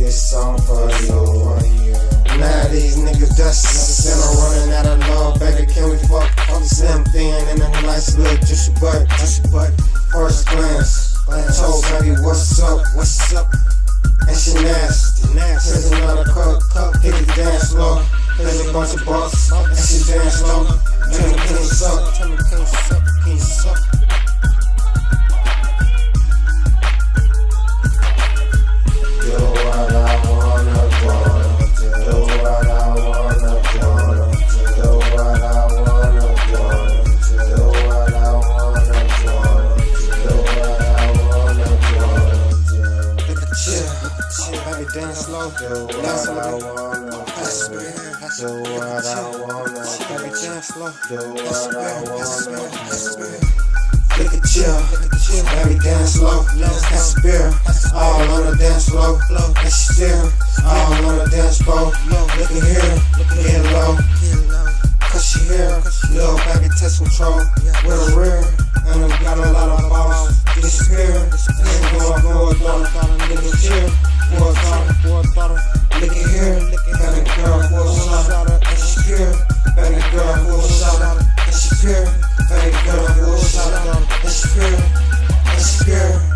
this song for you. Now these niggas dust, and I'm running out of love, baby. Can we fuck? Slim thin and a nice little juicy butt. First glance, told baby what's up, and she nasty. Here's another cup, hit the dance slow. Here's a bunch of bucks, and she dance slow. Tell me can you suck? Can you suck? Baby, dance slow, dance what I wanna, do what I wanna, baby, dance slow, do what I wanna. Look at you, baby, dance slow, that's a beer, all on the dance floor, and she still, all on the dance floor. Look at here, get low, cause she here, little baby, test control, with a rear, and I got a lot of balls, disappear, and go nigga chill. Look at here, baby girl, for a shot, and she pure. Baby girl, for a shot, and she pure. Baby girl, for a shot, and she pure.